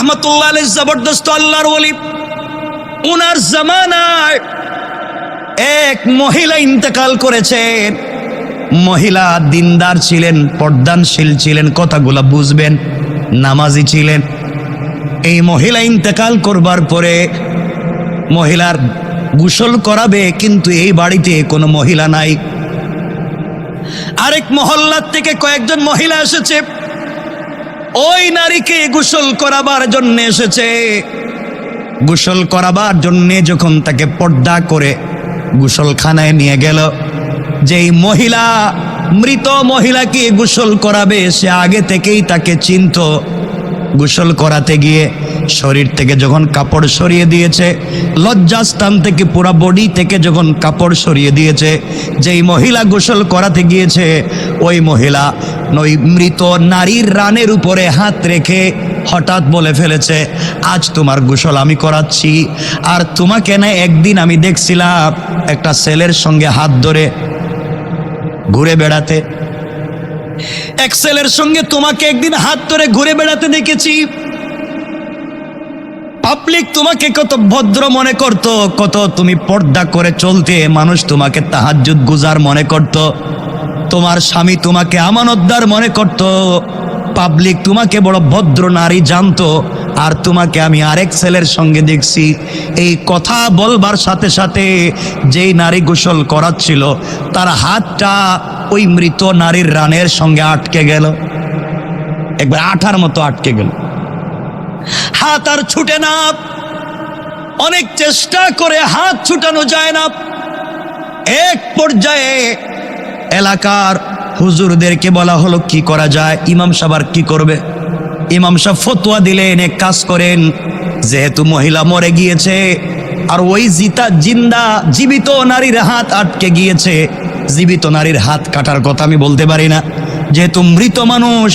রহমতুল্লাহ আলাইহি জবরদস্ত আল্লাহর ওলি। উনার জামানায় এক মহিলা ইন্তেকাল করেছেন। মহিলা দিনদার ছিলেন, পর্দানশীল ছিলেন, কথাগুলো বুঝবেন, নামাজি ছিলেন। এই মহিলা ইন্তেকাল করবার পরে মহিলার গোসল করাবে, কিন্তু এই বাড়িতে কোনো মহিলা নাই। আরেক মহল্লার থেকে কয়েকজন মহিলা এসেছে, ওই নারীকে গোসল করাবার জন্য এসেছে। গোসল করাবার জন্য যখন তাকে পর্দা করে গোসলখানায় নিয়ে গেল, যেই মহিলা মৃত মহিলাকে গোসল করাবে সে আগে থেকেই তাকে চিনত। গোসল করাতে গিয়ে শরীর থেকে যখন কাপড় সরিয়ে দিয়েছে, লজ্জাস্থান থেকে পুরা বডি থেকে যখন কাপড় সরিয়ে দিয়েছে, যেই মহিলা গোসল করাতে গিয়েছে ওই মহিলা ওই মৃত নারীর রানের উপরে হাত রেখে হঠাৎ বলে ফেলেছে, আজ তোমার গোসল আমি করাচ্ছি। আর তোমাকে না একদিন আমি দেখছিলাম একটা ছেলের সঙ্গে হাত ধরে ঘুরে বেড়াতে, এক ছেলের সঙ্গে তোমাকে একদিন হাত ধরে ঘুরে বেড়াতে দেখেছি। পাবলিক তোমাকে কত ভদ্র মনে করত, কত তুমি পর্দা করে চলতে, মানুষ তোমাকে তাহাজ্জুদ গুজার মনে করত, তোমার স্বামী তোমাকে আমানতদার মনে করত, পাবলিক তোমাকে বড় ভদ্র নারী জানতো। আর তোমাকে আমি আরেক ছেলের সঙ্গে দেখছি। এই কথা বলবার সাথে সাথে যেই নারী গোসল করাচ্ছিল তার হাতটা ওই মৃত নারীর রানের সঙ্গে আটকে গেল, একবার আঠার মতো আটকে গেল। হাত আর ছুটে না, অনেক চেষ্টা করে হাত ছুটানো যায় না। এক পর্যায়ে এলাকার হুজুরদেরকে বলা হলো কি করা যায়। ইমাম সাহেব আর কি করবে? ইমাম সাহেব ফতোয়া দিলেন, এক কাজ করেন, যেহেতু মহিলা মরে গিয়েছে আর ওই জীবিত নারীর হাত আটকে গিয়েছে, জীবিত নারীর হাত কাটার কথা আমি বলতে পারি না, যেহেতু মৃত মানুষ,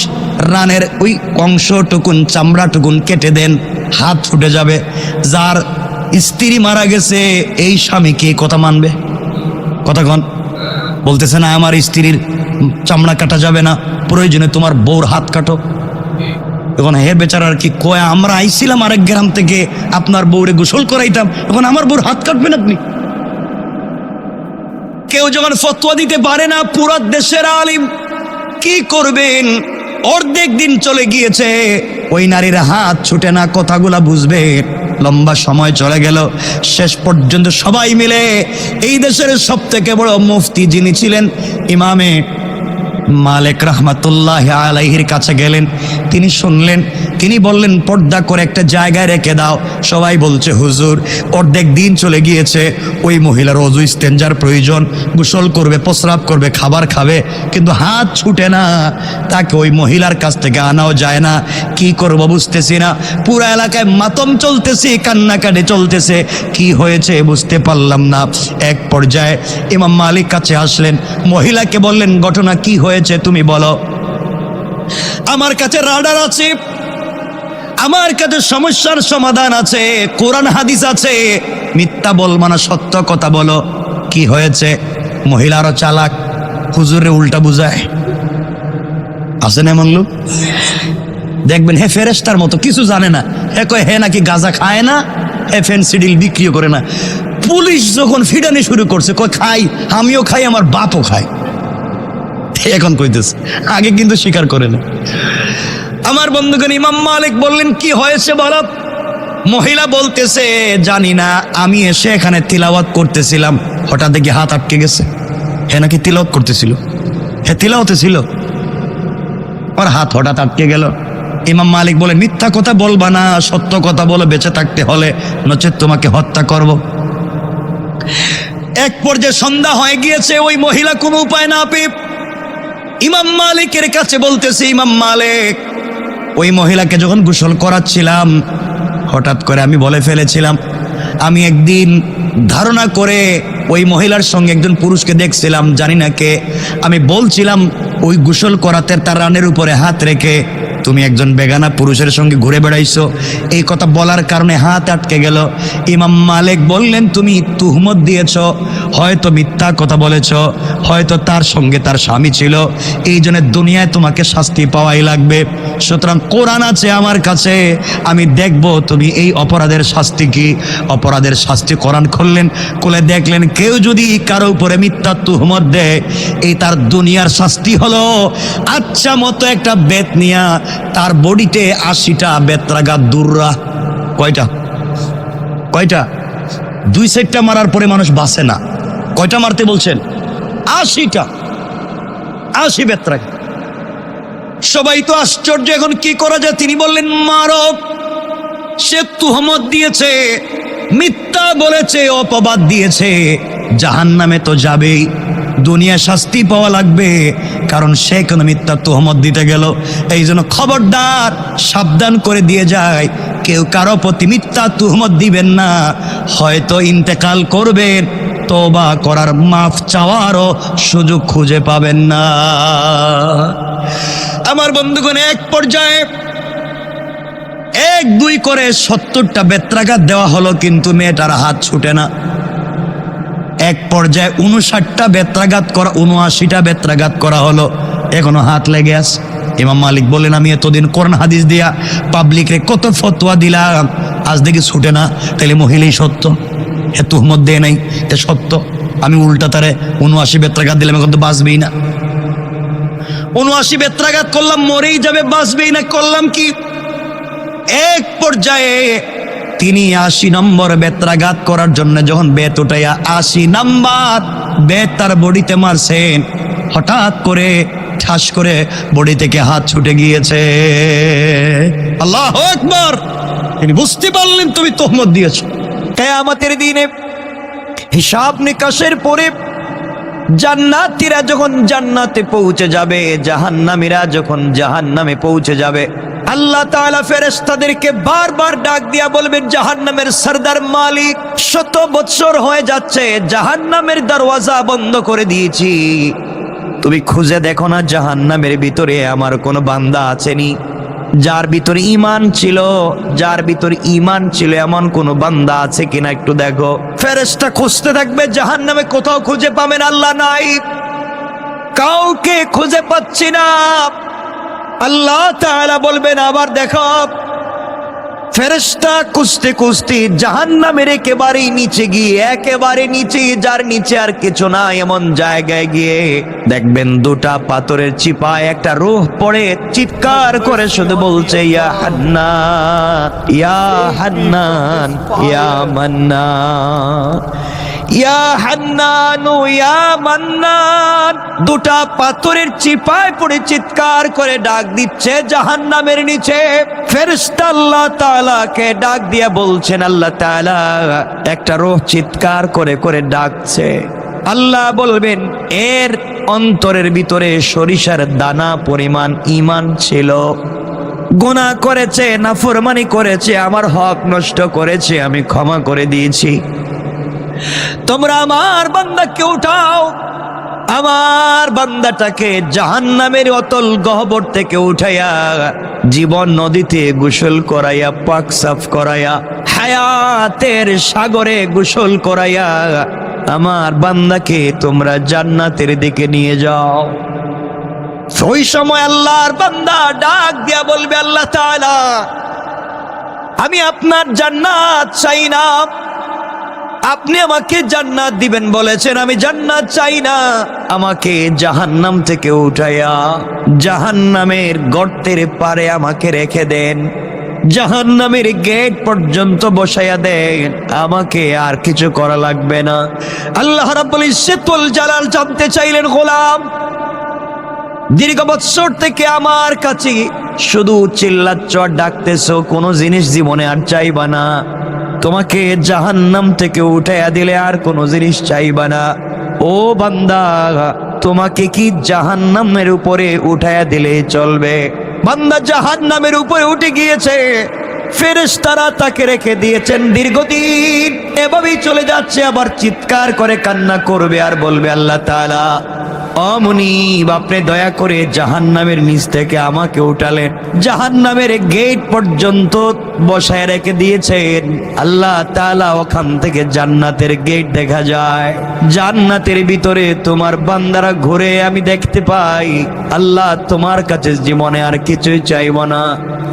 রানের ওই অংশটুকুন চামড়াটুকুন কেটে দেন, হাত ছুটে যাবে। যার স্ত্রী মারা গেছে এই স্বামীকে কথা মানবে? কতক্ষণ বলতেছে না আমার স্ত্রীর চামড়া কাটা যাবে না, প্রয়োজনে তোমার বউর হাত কাটো। এখন হে বেচারার কি কয়, আমরা আইছিলাম আরেক গ্রাম থেকে আপনার বউরে গোসল করাইতাম, এখন আমার বউর হাত কাটবেন আপনি? কেউ যখন ফতোয়া দিতে পারে না, পুরো দেশের আলিম কি করবেন? অর্ধেক দিন চলে গিয়েছে, ওই নারীর হাত ছুটে না, কথাগুলা বুঝবে। লম্বা সময় চলে গেল, শেষ পর্যন্ত সবাই মিলে এই দেশের সব থেকে বড় মুফতি যিনি ছিলেন ইমামে মালিক রহমতুল্লাহ আলাইহির কাছে গেলেন। তিনি শুনলেন, তিনি বললেন পর্দা করে একটা জায়গায় রেখে দাও। সবাই বলছে হুজুর অর্ধেক দিন চলে গিয়েছে, ওই মহিলার অজু ইস্তেঞ্জার প্রয়োজন, গোসল করবে, প্রস্রাব করবে, খাবার খাবে, কিন্তু হাত ছুটে না, তাকে ওই মহিলার কাছ থেকে আনাও যায় না। কি করব বুঝতেছি না, পুরো এলাকায় মাতম চলতেছে, কান্নাকাটি চলতেছে, কি হয়েছে বুঝতে পারলাম না। এক পর্যায়ে ইমাম মালিক কাছে আসলেন, মহিলাকে বললেন ঘটনা কি হয়েছে তুমি বলো। আমার কাছে রাডার আছে, আমার কাছে সমস্যার সমাধান আছে, কোরআন হাদিস আছে, মিথ্যা বলবো না, সত্য কথা বলো, কি হয়েছে? মহিলারও চালাক, হুজুরে উল্টা বুঝায়। আছে না এমন লোক? দেখবেন হে ফেরেশতার মতো, কিছু জানে না, হে কয় হে নাকি গাঁজা খায় না, হে ফেনসিডিল বিক্রিও করে না। পুলিশ যখন ফিডানি শুরু করছে, কয় খাই, আমিও খাই, আমার বাপও খায়, এখন কইতেছে, আগে কিন্তু স্বীকার করে না। আমার বন্ধুগণ, ইমাম মালিক বললেন কি হয়েছে বলো। মহিলা বলতেছে জানি না, আমি এসে এখানে তিলাওয়াত করতেছিলাম, হঠাৎ দেখি হাত আটকে গেছে। হে নাকি তিলাওয়াত করতেছিল, হে তিলাওয়াতে ছিল, ওর হাত হঠাৎ আটকে গেল। ইমাম মালিক বলে মিথ্যা কথা বলবা না, সত্য কথা বলো, বেঁচে থাকতে হলে, নচেত তোমাকে হত্যা করব। এক পর্যায়ে সন্ধ্যা হয়ে গিয়েছে, ওই মহিলা কোনো উপায় না পেয়ে ইমাম মালিকের কাছে বলতেছে, ইমাম মালিক ওই মহিলাকে যখন গোসল করাচ্ছিলাম হঠাৎ করে আমি বলে ফেলেছিলাম, আমি একদিন ধারণা করে ওই মহিলার সঙ্গে একজন পুরুষকে দেখছিলাম, জানি না কে, আমি বলছিলাম ওই গোসল করাতে তার রানের উপরে হাত রেখে তুমি একজন বেগানা পুরুষের সঙ্গে ঘুরে বেড়াইছো, এই কথা বলার কারণে হাত আটকে গেল। ইমাম মালিক বললেন, তুমি তুহমত দিয়েছ, হয়তো মিথ্যা কথা বলেছ, হয়তো তার সঙ্গে তার স্বামী ছিল, এই জন্য দুনিয়ায় তোমাকে শাস্তি পাওয়াই লাগবে। সুতরাং কোরআন আছে আমার কাছে, আমি দেখব তুমি এই অপরাধের শাস্তি কি। অপরাধের শাস্তি কোরআন খুললেন, খুলে দেখলেন কেউ যদি কারো উপরে মিথ্যা তুহমত দেয়, এই তার দুনিয়ার শাস্তি হলো আচ্ছা মতো একটা বেত নিয়া তার বডিতে 80টা বেত্রাঘাত দুর্রা। কয়টা? 2 সেটটা মারার পরে মানুষ বাঁচে না। কয়টা মারতে বলছেন? 80টা, 80 বেত্রাঘাত। সবাই তো আশ্চর্য, এখন কি করা যায়? তিনি বললেন, মারো। সে তুহমত দিয়েছে, মিথ্যা বলেছে, অপবাদ দিয়েছে, জাহান্নামে তো যাবেই, দুনিয়া শাস্তি পাওয়া লাগবে, কারণ সে কোনো মিথ্যা তুহমত দিতে গেল। এই জন্য খবরদার, সাবধান করে দিয়ে যায়, কেউ কারো প্রতি মিথ্যা তুহমত দিবেন না। হয়তো ইন্তেকাল করবেন, তওবা করার, মাফ চাওয়ারও সুযোগ খুঁজে পাবেন না। আমার বন্ধুগণ, এক পর্যায়ে 1-2 করে 70টা বেত্রাঘাত দেওয়া হলো, কিন্তু মেয়েটার হাত ছুটে না। এক পর্যায়ে 59টা বেত্রাঘাত করা, 79টা বেত্রাঘাত করা হলো, এখনো হাত লেগে আছে। ইমাম মালিক বললেন, আমি এতদিন কোরআন হাদিস দিয়া পাবলিকরে কত ফতোয়া দিলাম, আজ দেখি ছুটে না, তাহলে মহিলাই সত্য, এ তুহমত দেয় নাই, এ সত্য। আমি উল্টা তারে 79 বেত্রাঘাত দিলাম, এখন তো বাঁচবেই না। 79 বেত্রাঘাত করলাম, মরেই যাবে, বাঁচবেই না, করলাম কি? এক পর্যায়ে তিনি 80 নম্বর বেত্রাঘাত করার জন্য যখন বেত উঠাইয়া 80 নম্বর বেত তার বডিতে মারছেন, হঠাৎ করে ঠাস করে বডি থেকে হাত ছুটে গিয়েছে। আল্লাহু আকবার! তিনি বুঝতে পারলেন তুমি তুহমত দিয়েছো। কিয়ামতের দিনে হিসাব নিকাশের পরে জান্নাতীরা যখন জান্নাতে পৌঁছে যাবে, জাহান্নামীরা যখন জাহান্নামে পৌঁছে যাবে, আল্লাহ তাআলা ফেরেশতাদেরকে বারবার ডাক দিয়া বলবেন, জাহান্নামের সরদার মালিক, 100 বছর হয়ে যাচ্ছে, জাহান্নামের দরওয়াজা বন্ধ করে দিয়েছি, তুমি খুঁজে দেখো না জাহান্নামের ভিতরে আমার কোনো বান্দা আছেনি, যার ভিতরে ঈমান ছিল, যার ভিতরে ঈমান ছিল, এমন কোনো বান্দা আছে কিনা একটু দেখো। ফেরেশতা খুঁজতে থাকবে, জাহান্নামে কোথাও খুঁজে পাবেন, আল্লাহ নাই, কাউকে খুঁজে পাচ্ছি না। আল্লাহ তাআলা বলবেন, আবার দেখো। ফেরেশতা খুঁজতে খুঁজতে জাহান্নামের একেবারে নিচে গিয়ে, একেবারে নিচে, যার নিচে আর কিছু না, এমন জায়গায় গিয়ে দেখবেন 2টা পাথরের চিপায় একটা রূহ পড়ে চিৎকার করে শুধু বলছে, ইয়া হান্নান, ইয়া হান্নান, ইয়া মান্নান, ইয়া হান্নানু ইয়া মান্নান। 2টা পাথরের চিপায় পড়ে চিৎকার করে ডাক দিচ্ছে জাহান্নামের নিচে। ফেরেশতা আল্লাহ তাআলাকে ডাক দিয়া বলছেন, আল্লাহ তাআলা একটা রূহ চিৎকার করে করে ডাকছে। আল্লাহ বলবেন, এর অন্তরের ভিতরে সরিষার দানা পরিমাণ ঈমান ছিল, গুনাহ করেছে, নাফরমানি করেছে, আমার হক নষ্ট করেছে, আমি ক্ষমা করে দিয়েছি, তোমরা আমার বান্দাকে উঠাও, আমার বান্দাটাকে জাহান্নামের অতল গহ্বর থেকে উঠাইয়া জীবন নদীতে গোসল করাইয়া, পাক সাফ করাইয়া, হায়াতের সাগরে গোসল করাইয়া আমার বান্দাকে তোমরা জান্নাতের দিকে নিয়ে যাও। ওই সময় আল্লাহর বান্দা ডাক দিয়া বলবে, আল্লাহ তাআলা, আমি আপনার জান্নাত চাই না, আপনি আমাকে জান্নাত দিবেন বলেছেন, আমি জান্নাত চাই না, আমাকে জাহান্নাম থেকে উঠাইয়া জাহান্নামের গর্তের পারে আমাকে রেখে দেন, জাহান্নামের গেট পর্যন্ত বসাইয়া দেন, আমাকে আর কিছু করা লাগবে না। আল্লাহ রাব্বুল ইজ্জতুল জালাল জানতে চাইলেন, গোলাম, দীর্ঘ বৎসর থেকে আমার কাছে শুধু চিল্লাচ্ছ আর ডাকতেছো, কোনো জিনিস জীবনে আর চাইবা না, তোমাকে জাহান্নাম থেকে উঠাইয়া দিলে আর কোনো জিনিস চাইবা না। ও বান্দা, তোমাকে কি জাহান্নামের উপরে উঠাইয়া দিলে চলবে? বান্দা জাহান্নামের উপরে উঠে গিয়েছে, ফেরেশতারা তাকে রেখে দিয়েছেন দীর্ঘদিন, এভাবেই চলে যাচ্ছে। আবার চিৎকার করে কান্না করবে আর বলবে, আল্লাহ তাআলা, অমুনিব আপনি দয়া করে জাহান্নামের নিচ থেকে আমাকে উঠালেন, জাহান্নামের গেট পর্যন্ত বসায় রেখে দিয়েছেন। আল্লাহ তাআলা ওখান থেকে জান্নাতের গেট দেখা যায়, জান্নাতের ভিতরে তোমার বান্দারা ঘুরে আমি দেখতে পাই। আল্লাহ তোমার কাছে জীবনে আর কিছুই চাইব না,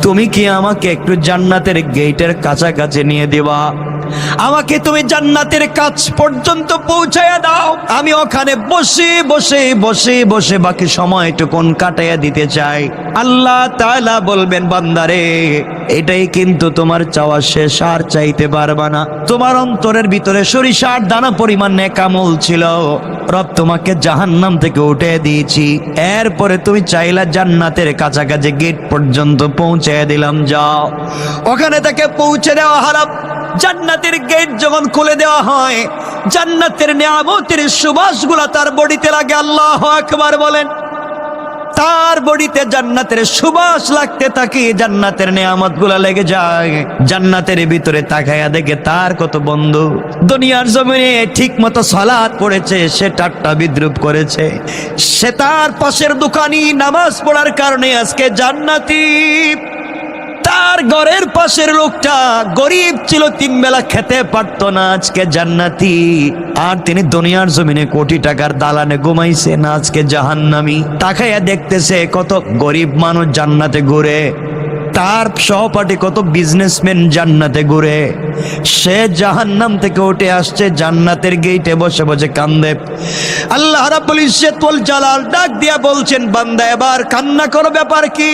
তুমি কি আমাকে একটু জান্নাতের গেটের কাছাকাছি নিয়ে দিবা? আমাকে তুমি জান্নাতের কাছ পর্যন্ত পৌঁছায়া দাও, আমি ওখানে বসে বসে বসে বসে বাকি সময়টুকুন কাটাইয়া দিতে চাই। আল্লাহ তাআলা বলবেন, বান্দারে এটাই কিন্তু তোমার চাওয়া শেষ, আর চাইতে পারবা না। তোমার অন্তরের ভিতরে সরিষার দানা পরিমাণ নেক আমল ছিল, রব তোমাকে জাহান্নাম থেকে উঠে দিয়েছি, এরপরে তুমি চাইলা জান্নাতের কাছাকাছি গেট পর্যন্ত পৌঁছে দিলাম, যাও। ওখানে তাকে পৌঁছে দেওয়া হলো। জান্নাতের গেট যখন খুলে দেওয়া হয়, জান্নাতের নিয়ামতের সুবাসগুলা তার বডিতে লাগে। আল্লাহু আকবার বলেন। তার বডিতে জান্নাতের সুবাস লাগতে থাকে, জান্নাতের নিয়ামতগুলা লেগে যায়। জান্নাতের ভিতরে তাকায়া দেখে তার কত বন্ধু দুনিয়ার জমিনে ঠিক মতো সালাত পড়েছে, সে ঠাট্টা বিদ্রুপ করেছে। সে তার পাশের দোকানি নামাজ পড়ার কারণে আজকে জান্নাতি। তার ঘরের পাশের লোকটা গরিব ছিল, 3 বেলা খেতে পারতো না, আজকে জান্নাতি। আর তিনি দুনিয়ার জমিনে কোটি টাকার দালানে ঘুমাইছেন, আজকে জাহান্নামী। তাকাইয়া দেখতেছে কত গরিব মানুষ জান্নাতে ঘুরে, তার সহপাঠী কত বিজনেসম্যান জান্নাতে ঘুরে, সে জাহান্নাম থেকে উঠে আসছে, জান্নাতের গেটে বসে বসে কান্দে। আল্লাহ রাব্বুল ইজ্জত ওয়াল জালাল ডাক দিয়া বলছেন, বান্দা এবার কান্না করো, ব্যাপার কি?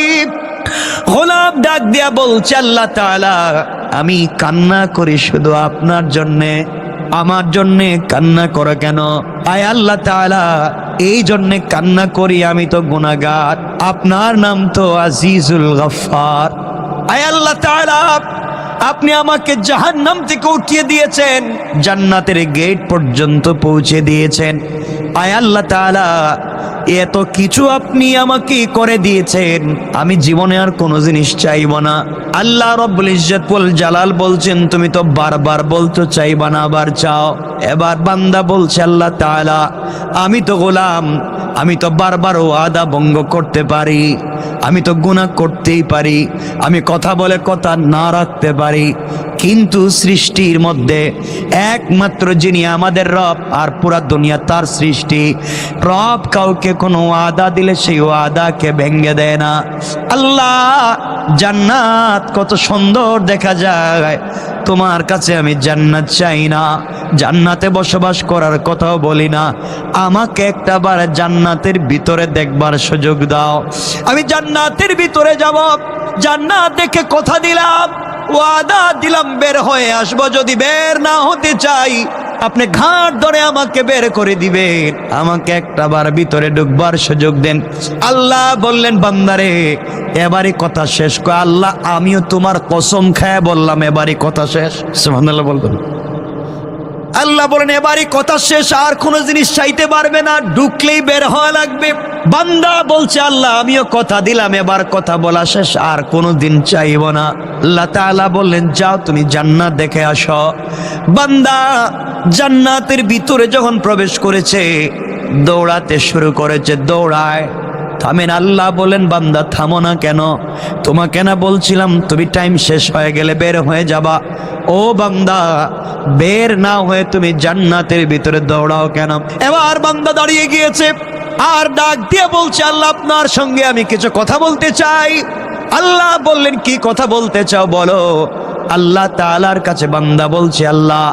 গোলাম ডাক দিয়া বলছে, আল্লাহ তাআলা আমি কান্না করি শুধু আপনার জন্যে, আমার জন্যে কান্না করো কেন? আয় আল্লাহ তাআলা এই জন্যে কান্না করি, আমি তো গুনাহগার, আপনার নাম তো আজিজুল গফফার। আয় আল্লাহ তাআলা আপনি আমাকে জাহান্নাম থেকে উঠিয়ে দিয়েছেন, জান্নাতের গেট পর্যন্ত পৌঁছে দিয়েছেন। আয় আল্লাহ তাআলা এত কিছু আপনি আমাকে করে দিয়েছেন, আমি জীবনে আর কোনো জিনিস চাইব না। আল্লাহ রাব্বুল ইজ্জত ওয়াল জালাল বলছেন, তুমি তো বারবার বলতে চাইবা না, আবার চাও। এবার বান্দা বলছে, আল্লাহ তাআলা আমি তো গোলাম, আমি তো বারবার ওয়াদা ভঙ্গ করতে পারি, আমি তো গুনাহ করতেই পারি, আমি কথা বলে কথা না রাখতে পারি, কিন্তু সৃষ্টির মধ্যে একমাত্র যিনি আমাদের রব, আর পুরা দুনিয়া তার সৃষ্টি, রব কাউকে কোনো ওয়াদা দিলে সেই ওয়াদাকে ভেঙে দেয় না। আল্লাহ জান্নাত কত সুন্দর দেখা যায়, তোমার কাছে আমি জান্নাত চাই না, জান্নাতে বসবাস করার কথাও বলি না, আমাকে একটা বার জান্নাতের ভিতরে দেখবার সুযোগ দাও, আমি জান্নাতের ভিতরে যাব, জান্নাত দেখে কথা দিলাম, ওয়াদা দিলাম বের হয়ে আসবো, যদি বের না হতে চাই আপনি ঘাট ধরে আমাকে বের করে দিবেন, আমাকে একটা বার ভিতরে ঢুকবার সুযোগ দেন। আল্লাহ বললেন, বান্দারে এবারই কথা শেষ কর। আল্লাহ আমিও তোমার কসম খায় বললাম এবারই কথা শেষ। সুবহানাল্লাহ বলবেন। আল্লাহ বলেন এবারই কথা শেষ, আর কোনো জিনিস চাইতে পারবে না, ঢুকলেই বের হওয়া লাগবে। বান্দা বলছে, আল্লাহ আমিও কথা দিলাম, এবার কথা বলা শেষ, আর কোনো দিন চাইব না। আল্লাহ তাআলা বললেন, যাও তুমি জান্নাত দেখে আসো। বান্দা জান্নাতের ভিতরে যখন প্রবেশ করেছে, দৌড়াতে শুরু করেছে, দৌড়ায়। থামেন। আল্লাহ বলেন, বান্দা থামো না কেন? তোমাকে না বলছিলাম তুমি টাইম শেষ হয়ে গেলে বের হয়ে যাবা? ও বান্দা, বের না হয়ে তুমি জান্নাতের ভিতরে দৌড়াও কেন? এবার বান্দা দাঁড়িয়ে গিয়েছে, আর ডাক দিয়ে বলছে, আল্লাহ আপনার সঙ্গে আমি কিছু কথা বলতে চাই। আল্লাহ বললেন, কি কথা বলতে চাও বলো। আল্লাহ তাআলার কাছে বান্দা বলছে, আল্লাহ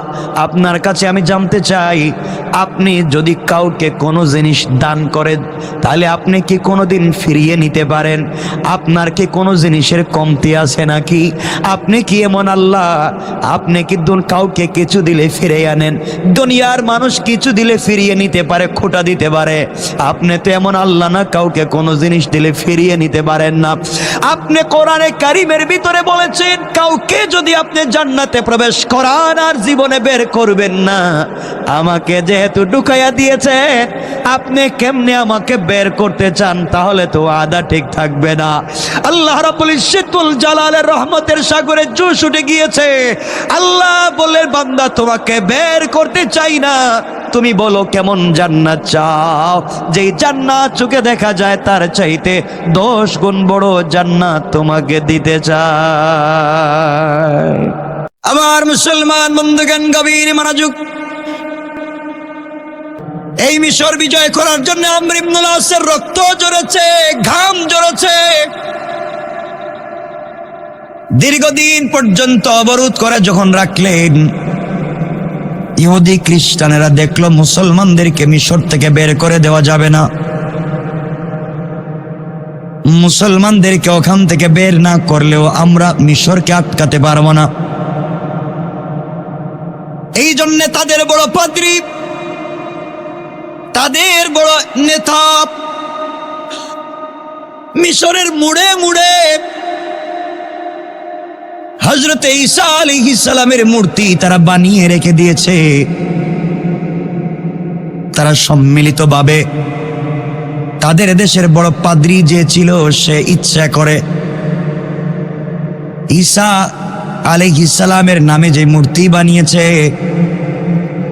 আপনার কাছে আমি জানতে চাই, আপনি যদি কাউকে কোনো জিনিস দান করেন তাহলে আপনি কি কোনোদিন ফিরিয়ে নিতে পারেন? আপনার কি কোনো জিনিসের কমতি আছে নাকি? আপনি কি এমন আল্লাহ, আপনি কি কাউকে কিছু দিলে ফিরে আনেন? দুনিয়ার মানুষ কিছু দিলে ফিরিয়ে নিতে পারে, খোঁটা দিতে পারে, আপনি তো এমন আল্লাহ না, কাউকে কোনো জিনিস দিলে ফিরিয়ে নিতে পারেন না। আপনি কোরআনে কারীমের ভিতরে বলেছেন, কাউকে যদি আপনি জান্নাতে প্রবেশ করান আর জীবনে বের করবেন না, আমাকে যেহেতু ঢুকাইয়া দিয়েছেন, আপনি কেমনে আমাকে বের করতে চান? তাহলে তো ওয়াদা ঠিক থাকবে না। আল্লাহ রাব্বুল ইজ্জত ওয়াল জালালের রহমতের সাগরে জোশ উঠে গিয়েছে। আল্লাহ বলে, বান্দা তোমাকে বের করতে চাই না, তুমি বলো কেমন জান্নাত চাও, যেই জান্নাত চোখে দেখা যায় তার চাইতে 10 গুণ বড় জান্নাত তোমাকে দিতে চায়। আমার মুসলমান বন্ধুগণ, গভীর মনোযোগ। এই মিশর বিজয় করার জন্য আমর ইবনুল আসের রক্ত ঝরেছে, ঘাম ঝরেছে। দীর্ঘদিন পর্যন্ত অবরোধ করে যখন রাখলেন, ইহুদি খ্রিস্টানেরা দেখলো মুসলমানদেরকে মিশর থেকে বের করে দেওয়া যাবে না, মুসলমানদেরকে ওখান থেকে বের না করলেও আমরা মিশরকে আটকাতে পারবো না। এই জন্য তাদের বড় পাদ্রী, তাদের বড় নেতা মিশরের মুড়ে মুড়ে হযরত ঈসা আলাইহিস সালামের মূর্তি তারা বানিয়ে রেখে দিয়েছে। তারা সম্মিলিতভাবে, তাদের দেশের বড় পাদ্রী যে ছিল সে ইচ্ছা করে ঈসা আলাইহিস সালামের নামে যে মূর্তি বানিয়েছে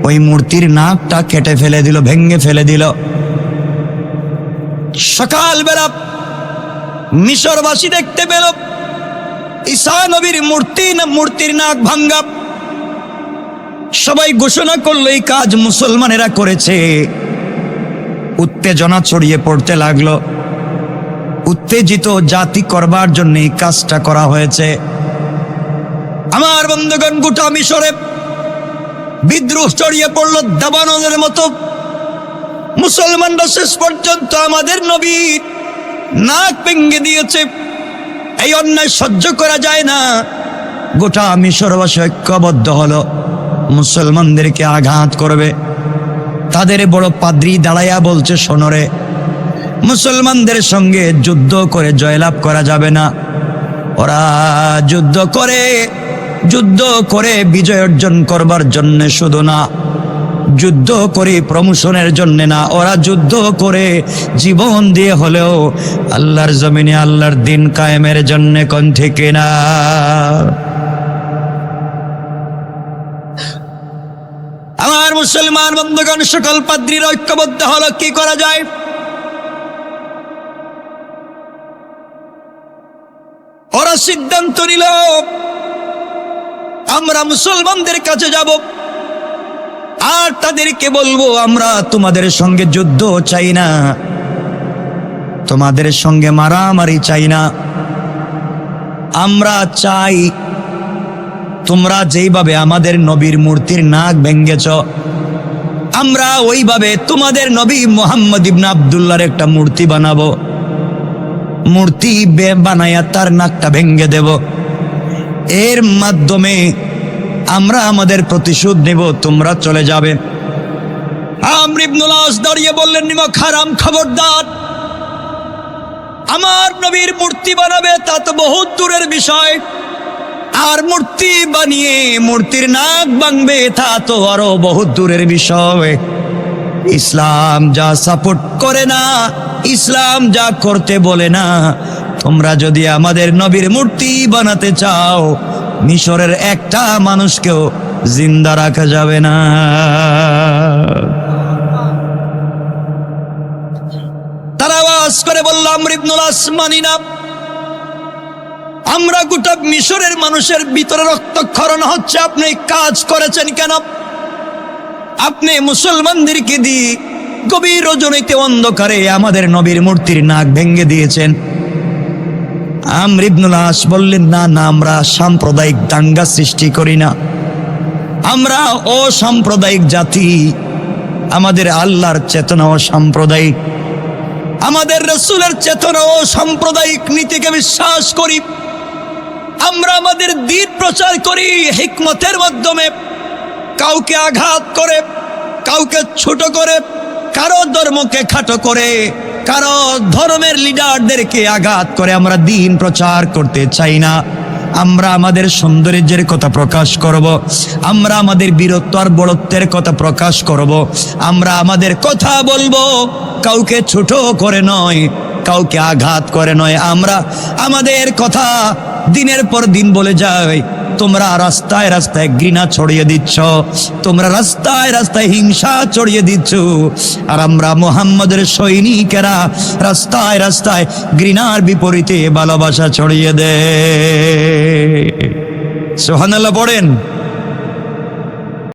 ওই মূর্তির নাকটা কেটে ফেলে দিল, ভেঙে ফেলে দিল। সকালবেলা মিশরবাসী দেখতে পেল ঈসা নবীর মূর্তির নাক ভাঙ্গা। সবাই ঘোষণা করলো এই কাজ মুসলমানেরা করেছে। উত্তেজনা ছড়িয়ে পড়তে লাগলো। উত্তেজিত জাতি করবার জন্য এই কাজটা করা হয়েছে। আমার বন্ধুগণ, গোটা মিশরে বিদ্রোহ ছড়িয়ে পড়লো দাবানলের মতো। মুসলমানরা শেষ পর্যন্ত আমাদের নবীর নাক ভেঙে দিয়েছে। এই অন্যায় সহ্য করা যায় না। গোটা মিশরবাসী ঐক্যবদ্ধ হলো, মুসলমানদেরকে আঘাত করবে। তাদের বড় পাদ্রী দাঁড়াইয়া বলছে, শোনরে, মুসলমানদের সঙ্গে যুদ্ধ করে জয়লাভ করা যাবে না। ওরা যুদ্ধ করে বিজয় অর্জন করবার জন্য শুধু না, যুদ্ধ করে প্রমোশনের জন্য না, ওরা যুদ্ধ করে জীবন দিয়ে হলেও আল্লাহর জমিনে আল্লাহর দিন কায়েমের জন্য। কোন ঠিক না? আমার মুসলমান বন্ধুগণ, সকল পাদ্রীরা ঐক্যবদ্ধ হলো, কি করা যায়? ওরা সিদ্ধান্ত নিল, আমরা মুসলমানদের কাছে যাব আর তাদেরকে বলবো, আমরা তোমাদের সঙ্গে যুদ্ধ চাই না, তোমাদের সঙ্গে মারামারি চাই না। আমরা চাই তোমরা যেইভাবে আমাদের নবীর মূর্তির নাক ভেঙ্গেছ, আমরা ওইভাবে তোমাদের নবী মুহাম্মদ ইবনে আব্দুল্লাহর একটা মূর্তি বানাবো। মূর্তি বানায়া তার নাকটা ভেঙ্গে দেব। এর মাধ্যমে আমরা আমাদের প্রতিশোধ নেব, তোমরা চলে যাবে। আমর ইবনুল আস দাঁড়িয়ে বললেন, নিমক হারাম, খবরদার! আমার নবীর মূর্তি বানাবে তা তো বহুত দূরের বিষয়, আর মূর্তি বানিয়ে মূর্তির নাক ভাঙবে তা তো আরো বহুত দূরের বিষয়। ইসলাম যা সাপোর্ট করে না, ইসলাম যা করতে বলে না, তোমরা যদি আমাদের নবীর মূর্তি বানাতে চাও, মিশরের একটা মানুষকেও জিন্দা রাখা যাবে না। তারা আওয়াজ করে বলল, আমর ইবনুল আস, মানি না। আমরা গোটা মিশরের মানুষের ভিতরে রক্তক্ষরণ হচ্ছে, আপনি কাজ করেছেন কেন? আপনি মুসলমানদেরকে দিয়ে গভীর রজনীতে অন্ধকারে আমাদের নবীর মূর্তির নাক ভেঙ্গে দিয়েছেন। আমর ইবনুল আস বললেন, না না, আমরা সাম্প্রদায়িক দাঙ্গা সৃষ্টি করি না, আমরা অসাম্প্রদায়িক জাতি। আমাদের আল্লাহর চেতনা অসাম্প্রদায়িক, আমাদের রাসূলের চেতনা অসাম্প্রদায়িক নীতিকে বিশ্বাস করি। আমরা আমাদের দ্বীন প্রচার করি হিকমতের মাধ্যমে, কাউকে আঘাত করে, কাউকে ছোট করে, কারো ধর্মকে খাটো করে, কারো ধর্মের লিডারদেরকে আঘাত করে আমরা দ্বীন প্রচার করতে চাই না। আমরা আমাদের সৌন্দর্যের কথা প্রকাশ করব, আমরা আমাদের বীরত্ব আর বড়ত্বের কথা প্রকাশ করব, আমরা আমাদের কথা বলবো, কাউকে ছোট করে নয়, কাউকে আঘাত করে নয়। আমরা আমাদের কথা দিনের পর দিন বলে যাই, তোমরা রাস্তায় রাস্তায় ঘৃণা ছড়িয়ে দিচ্ছ, তোমরা রাস্তায় রাস্তায় হিংসা ছড়িয়ে দিচ্ছ, আর আমরা মুহাম্মদের সৈনিকেরা রাস্তায় রাস্তায় ঘৃণার বিপরীতে ভালোবাসা ছড়িয়ে দেয়। সুবহানাল্লাহ পড়েন।